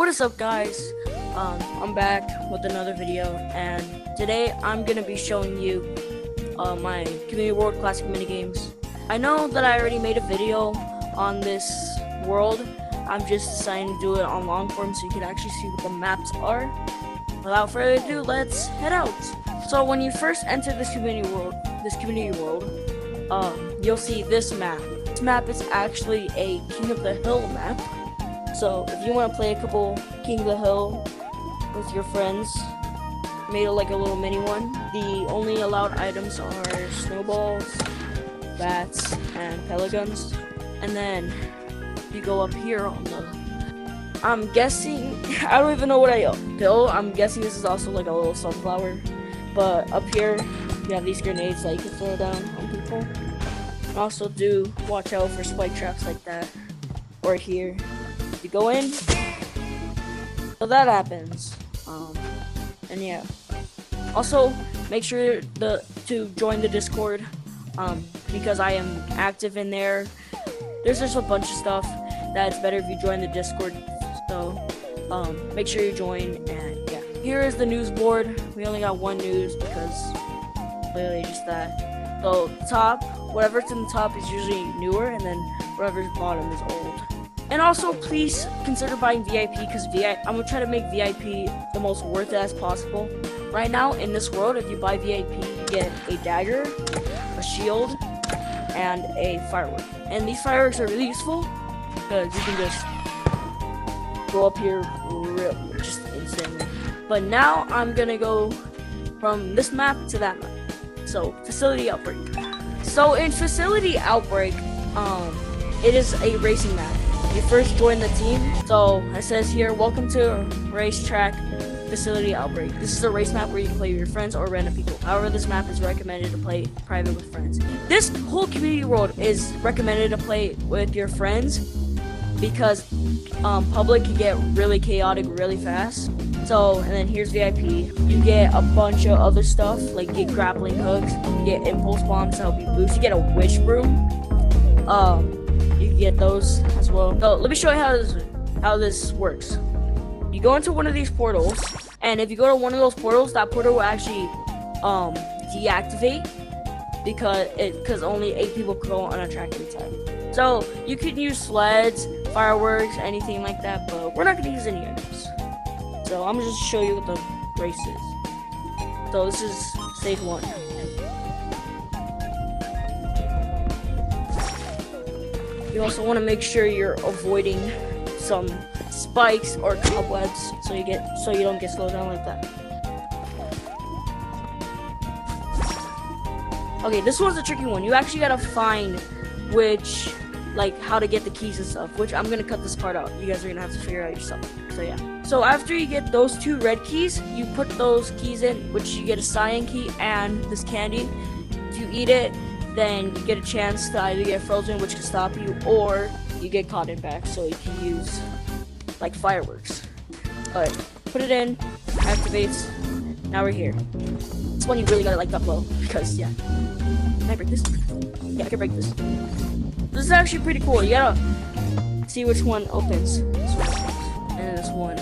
What is up, guys? I'm back with another video, and today I'm gonna be showing you my Community World Classic Minigames. I know that I already made a video on this world. I'm just deciding to do it on long form so you can actually see what the maps are. Without further ado, let's head out. So when you first enter this community world, you'll see this map. This map is actually a King of the Hill map. So if you want to play a couple King of the Hill with your friends, made it like a little mini one. The only allowed items are snowballs, bats, and pellet guns. And then you go up here on the, I'm guessing, I don't even know what I built. I'm guessing this is also like a little sunflower. But up here, you have these grenades that you can throw down on people. And also do watch out for spike traps like that. Or here. You go in, so that happens, and yeah. Also, make sure to join the Discord, because I am active in there. There's just a bunch of stuff that's better if you join the Discord, so make sure you join. And yeah, here is the news board. We only got one news because literally just that. So top, whatever's in the top is usually newer, and then whatever's bottom is old. And also, please consider buying VIP, because I'm gonna try to make VIP the most worth it as possible. Right now, in this world, if you buy VIP, you get a dagger, a shield, and a firework. And these fireworks are really useful, because you can just go up here just instantly. But now, I'm gonna go from this map to that map. So, Facility Outbreak. So, in Facility Outbreak, it is a racing map. You first join the team. So it says here, welcome to Racetrack Facility Outbreak. This is a race map where you can play with your friends or random people. However, this map is recommended to play private with friends. This whole community world is recommended to play with your friends because public can get really chaotic really fast. So, and then here's VIP. You get a bunch of other stuff, like get grappling hooks, you get impulse bombs to help you boost, you get a witch broom. You can get those as well. So let me show you how this works. You go into one of these portals, and if you go to one of those portals, that portal will actually deactivate because only 8 people can go on a track at a time. So you can use sleds, fireworks, anything like that, but we're not gonna use any of those. So I'm gonna just show you what the race is. So this is stage 1. You also want to make sure you're avoiding some spikes or cobwebs so you don't get slowed down like that. Okay, this one's a tricky one. You actually gotta find how to get the keys and stuff, which I'm gonna cut this part out. You guys are gonna have to figure out yourself. So yeah. So after you get those 2 red keys, you put those keys in, which you get a cyan key and this candy. If you eat it, then you get a chance to either get frozen, which can stop you, or you get cotton back, so you can use like fireworks. Alright, put it in, activates. Now we're here. This one you really gotta like up low, because yeah. Can I break this? Yeah, I can break this. This is actually pretty cool. You gotta see which one opens. This one opens. And then this one.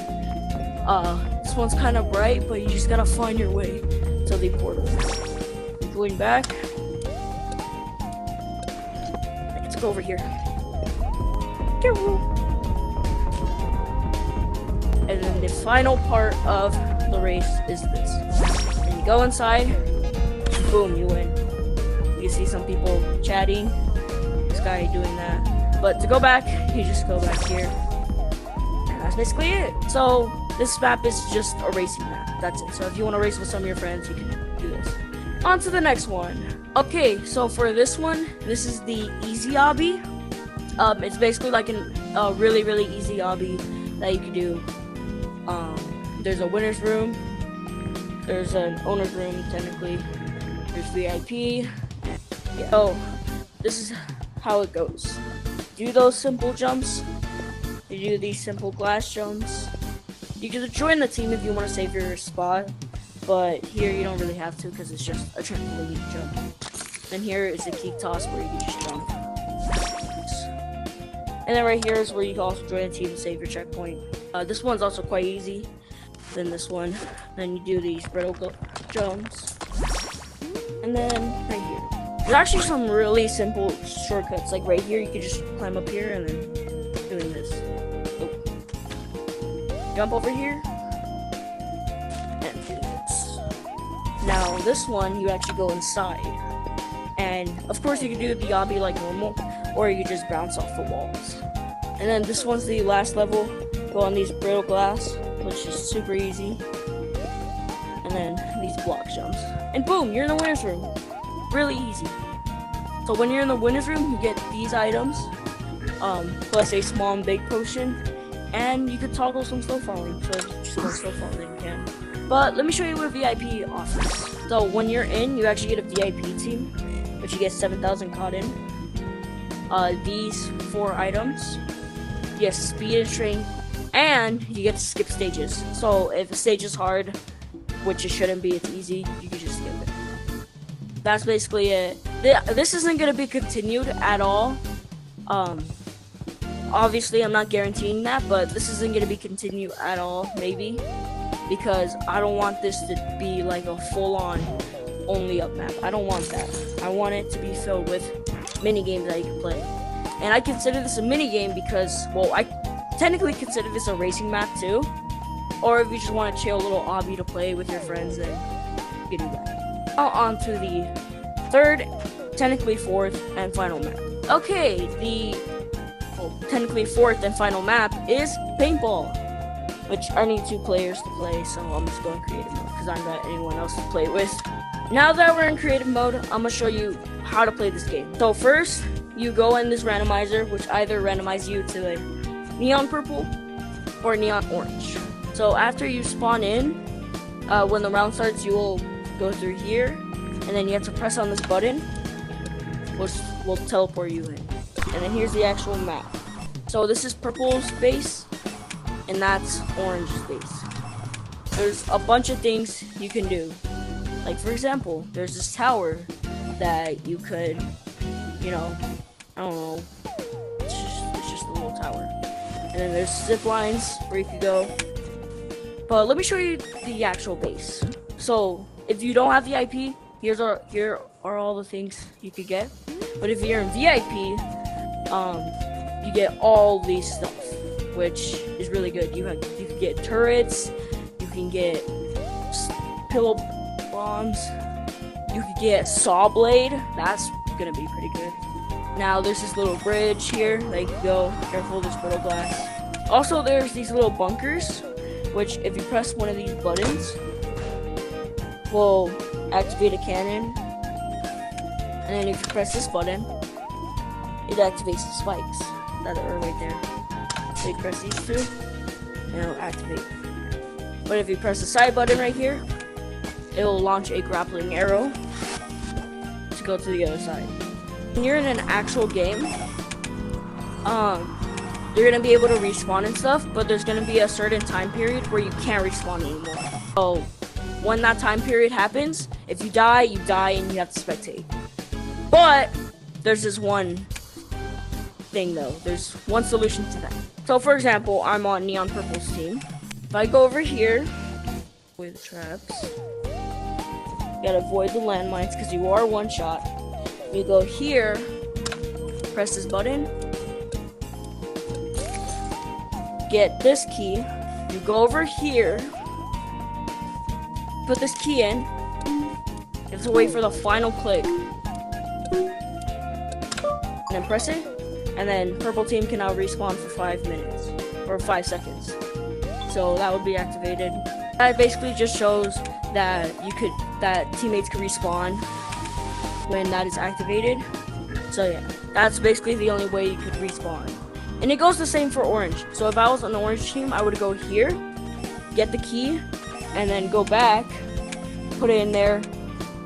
This one's kind of bright, but you just gotta find your way to the portal. You're going back. Let's go over here. And then the final part of the race is this. And you go inside, boom, you win. You see some people chatting, this guy doing that. But to go back, you just go back here. And that's basically it. So this map is just a racing map. That's it. So if you want to race with some of your friends, you can do this. On to the next one. Okay, so for this one, this is the easy obby. It's basically like a really, really easy obby that you can do. There's a winner's room. There's an owner's room, technically. There's VIP. Yeah. So, this is how it goes. Do those simple jumps. You do these simple glass jumps. You can join the team if you want to save your spot. But here you don't really have to because it's just a trampoline jump. And here is a kick toss where you can just jump. And then right here is where you can also join a team and save your checkpoint. This one's also quite easy. Then this one. Then you do these brittle jumps. And then right here. There's actually some really simple shortcuts. Like right here, you can just climb up here and then doing this. Oh. Jump over here. And do this. Now this one, you actually go inside. And of course you can do the obby like normal, or you just bounce off the walls. And then this one's the last level. Go on these brittle glass, which is super easy. And then these block jumps. And boom, you're in the winner's room. Really easy. So when you're in the winner's room, you get these items, plus a small and big potion, and you can toggle some slow falling. So if you just want slow falling, you can. But let me show you what VIP offers. So when you're in, you actually get a VIP team, which you get 7,000 cotton. These 4 items. You get speed and strength, and you get to skip stages. So if a stage is hard, which it shouldn't be, it's easy, you can just skip it. That's basically it. This isn't going to be continued at all. Obviously, I'm not guaranteeing that, but this isn't going to be continued at all, maybe. Because I don't want this to be like a full-on only up map. I don't want that. I want it to be filled with mini games that you can play. And I consider this a mini game because, well, I technically consider this a racing map too. Or if you just want to chill a little obby to play with your friends, then you can do that. Now on to the 3rd, technically 4th, and final map. Okay, the technically 4th and final map is paintball, which I need 2 players to play, so I'm just going creative mode because I don't got anyone else to play with. Now that we're in creative mode, I'm gonna show you how to play this game. So first, you go in this randomizer, which either randomizes you to like neon purple or neon orange. So after you spawn in, when the round starts, you will go through here, and then you have to press on this button, which will teleport you in. And then here's the actual map. So this is purple's base, and that's orange's base. There's a bunch of things you can do. Like for example, there's this tower that you could, you know, I don't know, it's just a little tower. And then there's zip lines where you could go. But let me show you the actual base. So if you don't have VIP, here are all the things you could get. But if you're in VIP, you get all these stuff, which is really good. You can get turrets, you can get pillow bombs, you could get saw blade. That's gonna be pretty good. Now there's this little bridge here that you can go. Careful, there's brittle glass. Also, there's these little bunkers, which if you press one of these buttons, will activate a cannon. And then if you press this button, it activates the spikes that are right there. So you press these 2, and it'll activate. But if you press the side button right here, it will launch a grappling arrow to go to the other side. When you're in an actual game, you're gonna be able to respawn and stuff, but there's gonna be a certain time period where you can't respawn anymore. So when that time period happens, if you die, and you have to spectate. But there's this one thing though. There's one solution to that. So for example, I'm on Neon Purple's team. If I go over here, avoid the traps. You gotta avoid the landmines because you are one shot. You go here, press this button, get this key, you go over here, put this key in, you have to wait for the final click, and then press it, and then purple team can now respawn for 5 minutes, or 5 seconds. So that would be activated. That basically just shows that that teammates can respawn when that is activated. So yeah, that's basically the only way you could respawn. And it goes the same for orange. So if I was on the orange team, I would go here, get the key, and then go back, put it in there,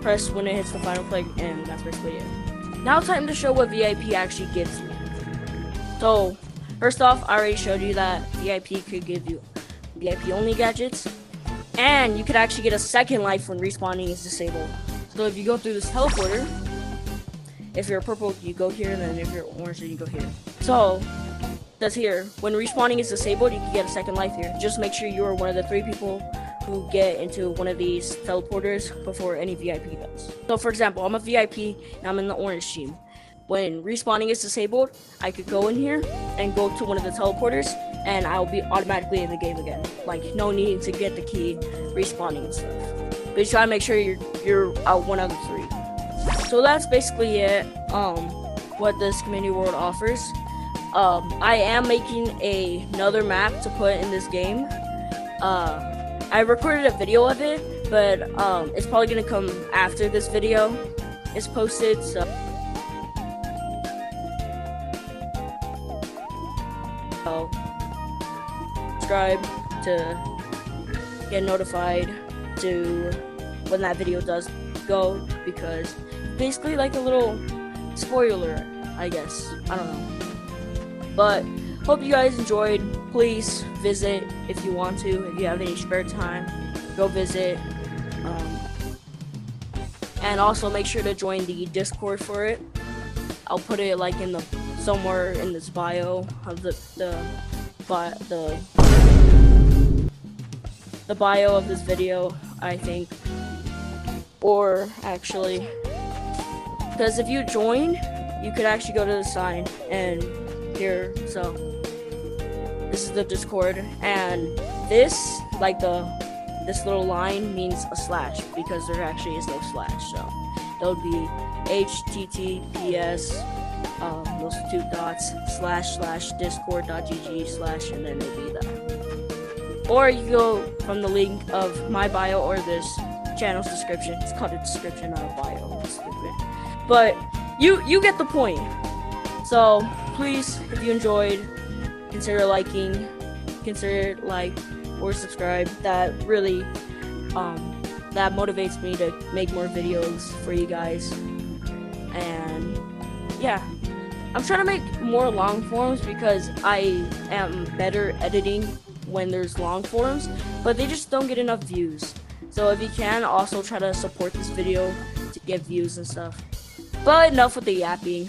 press when it hits the final click, and that's basically it. Now time to show what VIP actually gives you. So first off, I already showed you that VIP could give you VIP only gadgets, and you could actually get a second life when respawning is disabled. So if you go through this teleporter, if you're purple, you go here, and then if you're orange, then you go here. So says here, when respawning is disabled, you can get a second life here. Just make sure you are one of the 3 people who get into one of these teleporters before any VIP does. So for example, I'm a VIP and I'm in the orange team. When respawning is disabled, I could go in here and go to one of the teleporters and I'll be automatically in the game again. Like, no need to get the key, respawning and stuff. But just try to make sure you're out one of the 3. So that's basically it, what this community world offers. I am making another map to put in this game. I recorded a video of it, but it's probably gonna come after this video is posted, so subscribe to get notified to when that video does go, because basically like a little spoiler, I guess. I don't know. But hope you guys enjoyed. Please visit if you want to. If you have any spare time, go visit. And also make sure to join the Discord for it. I'll put it like in the somewhere in this bio of the bio of this video, I think. Or actually, because if you join, you could actually go to the sign and here. So this is the Discord, and this this little line means a slash because there actually is no slash. So that would be https those 2 dots / discord.gg / and then it'll be that. Or you go from the link of my bio or this channel's description. It's called a description, not a bio. It's stupid. But you get the point. So please, if you enjoyed, consider liking, consider like or subscribe. That really that motivates me to make more videos for you guys. And yeah, I'm trying to make more long forms because I am better editing when there's long forms, but they just don't get enough views. So if you can, also try to support this video to get views and stuff. But enough with the yapping.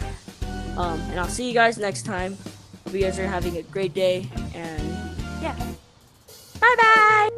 And I'll see you guys next time. Hope you guys are having a great day, and yeah. Bye bye!